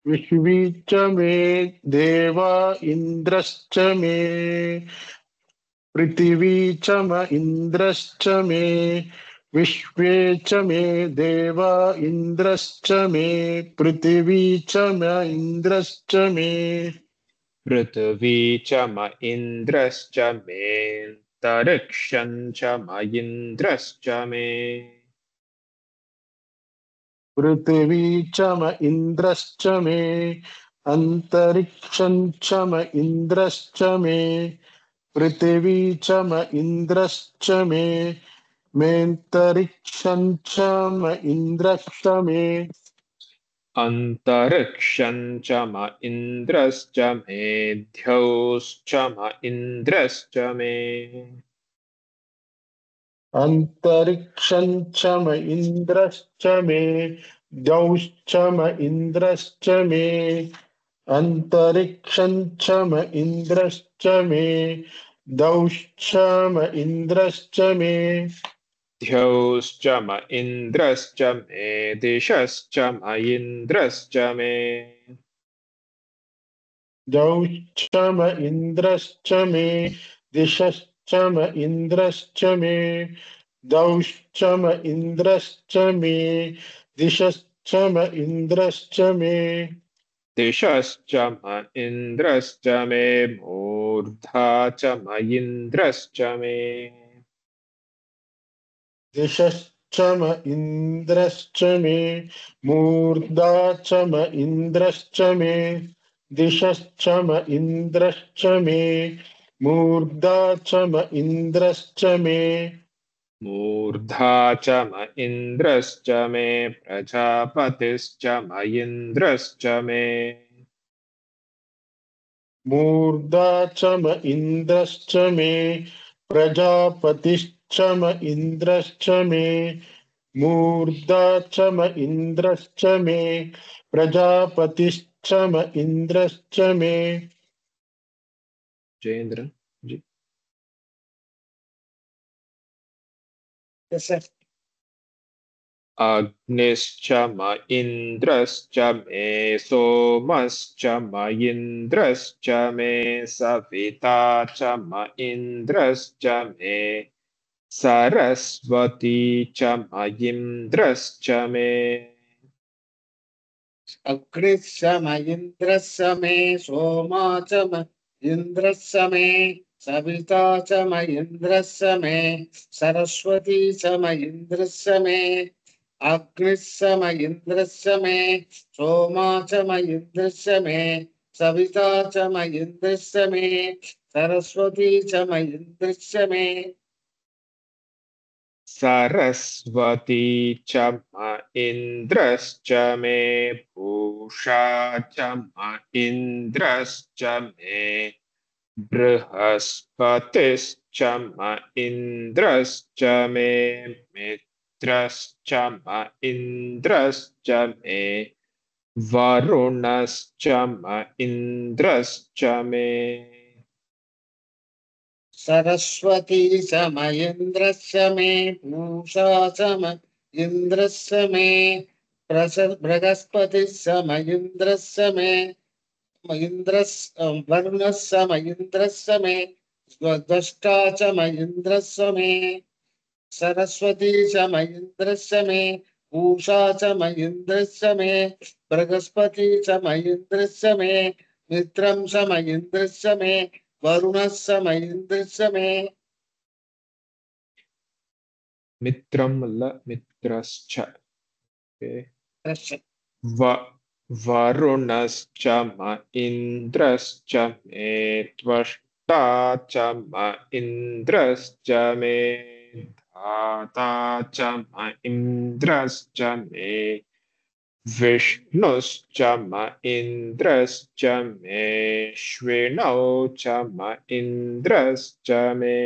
विश्वी च मे देवा इन्द्रश्च मे पृथिवी च म इन्द्रश्च मे विश्वे च मे देवा इन्द्रश्च मे पृथिवी च म इन्द्रश्च मे पृथिवी च म इन्द्रश्च मेऽन्तरिक्षं च म इन्द्रश्च मे पृथिवी च म इन्द्रश्च मे अंतरिक्षं च म इन्द्रश्च मे पृथिवी च म इन्द्रश्च मे मेऽन्तरिक्षं च म इन्द्रश्च मे अन्तरिक्षं च म इन्द्रश्च मे द्यौश्च म इन्द्रश्च मे अंतरिक्षं च म इन्द्रश्च मे द्यौश्च म इन्द्रश्च मे अंतरिक्षं च म इन्द्रश्च मे द्यौश्च म इन्द्रश्च मे द्यौश्च म इन्द्रश्च मे दिशश्च म इन्द्रश्च मे द्यौश्च म इन्द्रश्च मे दिशश्च म इन्द्रश्च मे द्यौश्च म इन्द्रश्च मे दिशश्च म इन्द्रश्च मे दिशश्च म इन्द्रश्च मे मूर्धा च म इन्द्रश्च मे दिशश्च म इन्द्रश्च मे मूर्धा च म इन्द्रश्च मे दिशश्च म इन्द्रश्च मे मूर्धा च म इन्द्रश्च मे मूर्धा च म इन्द्रश्च मे प्रजापतिश्च म इन्द्रश्च मे मूर्धा च म इन्द्रश्च मे प्रजापतिश्च म इन्द्रश्च मे मूर्धा च म इन्द्रश्च मे प्रजापतिश्च म इन्द्रश्च मे जयेन्द्र जी Yes, sir. अग्निश्च म इन्द्रश्च मे सोमश्च म इन्द्रश्च मे सविता च म इन्द्रश्च मे सरस्वती च म इन्द्रश्च मे अग्निशम इन्द्रस्य मे सोमा च म इन्द्रस्य मे सविता च म इन्द्रस्य मे सरस्वती च म इन्द्रस्य मे अग्निशम इन्द्रस्य मे सोमा च म इन्द्रस्य मे सविता च म इन्द्रस्य मे सरस्वती च म इन्द्रस्य मे सरस्वती च म इन्द्रश्च मे पूषा च म इन्द्रश्च मे बृहस्पतिश्च म इन्द्रश्च मे मित्रश्च म इन्द्रश्च मे वरुणश्च म इन्द्रश्च मे सरस्वती च म इन्द्रस्य मे पूषा च म इन्द्रस्य मे बृहस्पतिः च म इन्द्रस्य मे वरुणस्य म इन्द्रस्य मे द्रष्टा च म इन्द्रस्य मे सरस्वती च म इन्द्रस्य मे पूषा च म इन्द्रस्य मे बृहस्पति च म इन्द्रस्य मे मित्रं च म इन्द्रस्य मे वरुणस्य म इन्द्रस्य मे मित्रं ल मित्रश्च okay. रस्य वरुणश्च म इन्द्रश्च मे त्वष्टा च म इन्द्रश्च मे धाता च म इन्द्रश्च मे विष्णुश्च म इन्द्रश्च मे श्विनौ च म इन्द्रश्च मे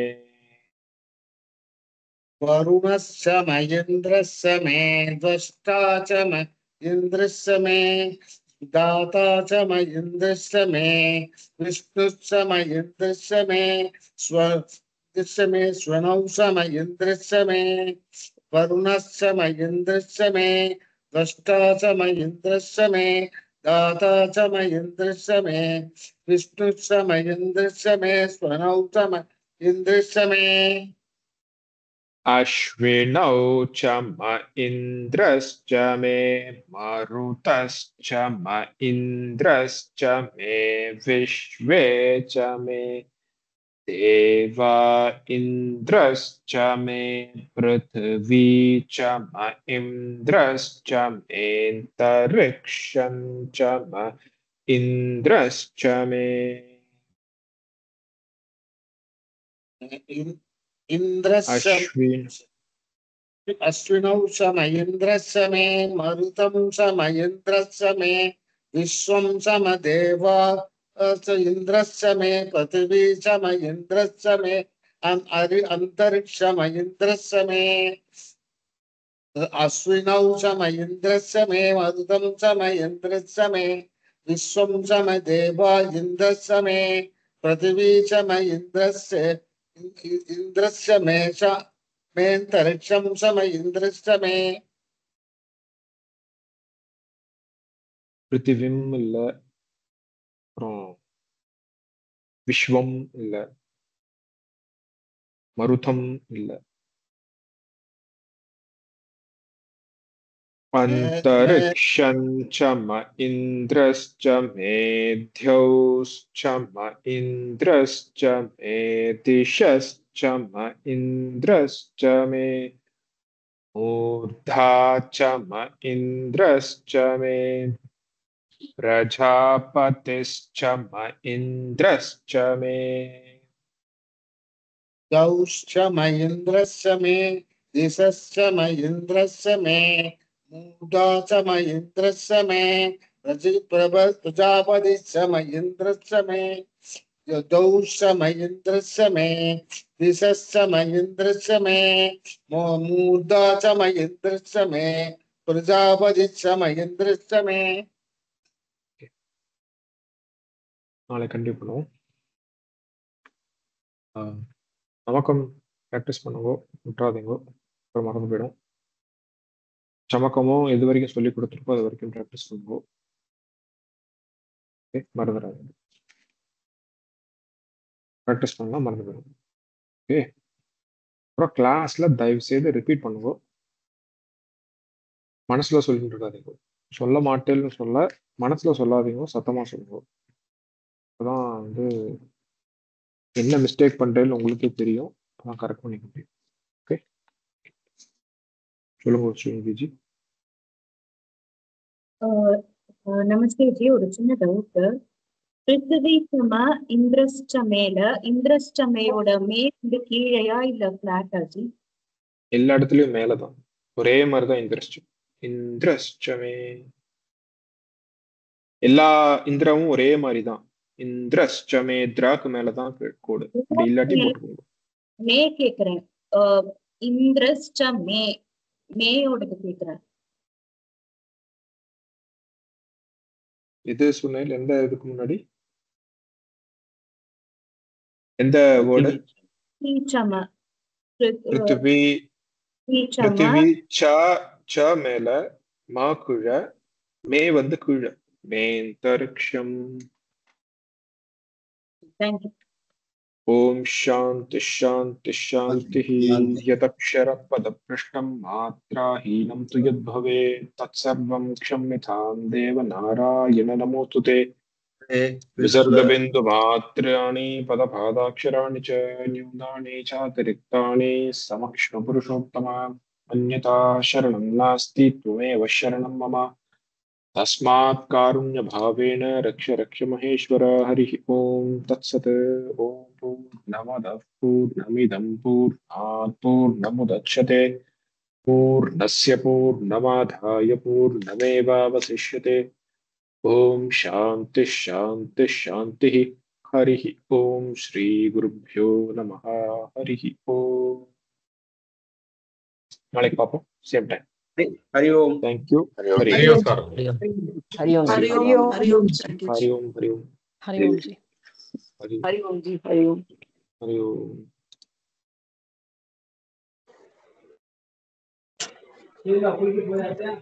वरुणस्य म इन्द्रस्य मे द्रष्टा च म इन्द्रस्य मे दाता च म इन्द्रस्य मे विष्णुश्च म इन्द्रस्य मे स्वस्य मे स्वनौ च म इन्द्रस्य मे वरुणस्य म इन्द्रस्य मे द्रष्टा च म इन्द्रस्य मे दाता च म इन्द्रस्य मे विष्णुश्च म इन्द्रस्य मे स्वनौ च म इन्द्रस्य मे अश्विनौ च म इन्द्रश्च मे मरुतश्च म इन्द्रश्च मे विश्वे च मे देवा इन्द्रश्च मे पृथिवी च म इन्द्रश्च मेऽन्तरिक्षं च म इन्द्रश्च मे इन्द्रस्य अश्विन अश्विनौ सम इन्द्रस्य मे मरुतं सम इन्द्रस्य मे विश्वं सम देवा च इन्द्रस्य मे पृथिवी सम इन्द्रस्य मे अंतरिक्षम इन्द्रस्य मे अश्विनौ सम इन्द्रस्य मे मरुतं सम इन्द्रस्य मे विश्वं सम देवा इन्द्रस्य मे पृथिवी सम इन्द्रस्य मे च मेऽन्तरिक्षं सम इन्द्रस्य मे पृथिवीम् இல்ல அப்புறம் விஸ்வம் இல்ல மருதம் இல்ல अंतरिक्षं च म इन्द्रश्च मेऽध्योश्च म इन्द्रश्च मे दिशश्च म इन्द्रश्च मे मूर्धा च म इन्द्रश्च मे प्रजापतिश्च म इन्द्रश्च मे गौश्च म इन्द्रस्य मे दिशश्च म इन्द्रस्य मे मूढा च म इन्द्रस्य मे प्रजापतिश्च म इन्द्रस्य मे गौश्च म इन्द्रस्य मे दिशश्च म इन्द्रस्य मे मूढा च म इन्द्रस्य मे प्रजापतिश्च म इन्द्रस्य मे நாளை கண்டினியூ பண்ணுவோம். நமக்கம் ப்ராக்டிஸ் பண்ணுங்க, விட்டுறாதீங்க, அப்புறம் மறந்து போயிடும். சமக்கமும் எது வரைக்கும் சொல்லி கொடுத்துருக்கோ அது வரைக்கும் ப்ராக்டிஸ் பண்ணுங்க. ஓகே, மறந்துடாதீங்க. ப்ராக்டிஸ் பண்ணலாம், மறந்து போயிடும். ஓகே, அப்புறம் கிளாஸ்ல தயவு செய்து ரிப்பீட் பண்ணுங்க. மனசுல சொல்லிட்டு இருக்காதீங்க. சொல்ல மாட்டேன்னு சொல்ல மனசுல சொல்லாதீங்க, சத்தமா சொல்லுங்க. அப்பதான் வந்து என்ன மிஸ்டேக் பண்றேன்னு உங்களுக்கே தெரியும், அதான் கரெக்ட் பண்ணிக்க முடியும். ஓகே, சொல்லுங்க ஸ்ரீநிதிஜி. நமஸ்தே ஜி, ஒரு சின்ன டவுட். பிருத்திவி சம இந்திரஸ்ட மேல இந்திரஸ்ட மேயோட மே வந்து கீழையா இல்ல பிளாட்டா ஜி? எல்லா இடத்துலயும் மேலதான், ஒரே மாதிரிதான் இந்திரஸ்டமே. எல்லா இந்திரவும் ஒரே மாதிரிதான். இந்திரஸ்டமே திராக்கு மேலதான் கோடு. அப்படி இல்லாட்டி போட்டுக்கோங்க. மே கேக்குறேன், இந்திரஸ்ட மே மேயோடது கேக்குறேன். இது சொன்னேன் எந்த இதுக்கு முன்னாடி எந்த வேர்டு? பிருத்திவி ச மேல மா குழ, மே வந்து குழ, மேந்தரிக்ஷம். ஓம் சாந்தி சாந்தி சாந்தி. யதக்ஷர பத பிரஷ்னம் மாத்ராஹீனம் து யத் பவேத் தத்சர்வம் க்ஷம்யதாம் தேவ நாராயண நமோஸ்துதே. विसर्गबिंदु मात्राणि पदपादाक्षराणि च न्यूनानि चातिरिक्तानि समक्ष्म पुरुषोत्तम अन्यथा शरणं नास्ति त्वमेव शरणं मम तस्मात् कारुण्यभावेन रक्ष रक्ष महेश्वर हरिः ओम तत्सत्। ओम पूर्णमदः पूर्णमिदं पूर्णात् पूर्णमुदच्यते पूर्णस्य पूर्णमादाय पूर्णमेवावशिष्यते। ओम शांति शांति शांति। हरि ओम श्री गुरुभ्यो नमः। हरि ओम। नाளைக்கு பாப்போம் same time. Hari Om. Thank you. Hari Om sir. Hari Om Hari Om Hari Om Hari Om Hari Om Hari Om ji. Hari Om ji Hari Om Hari Om. ठीक है, कोई भी बोला क्या?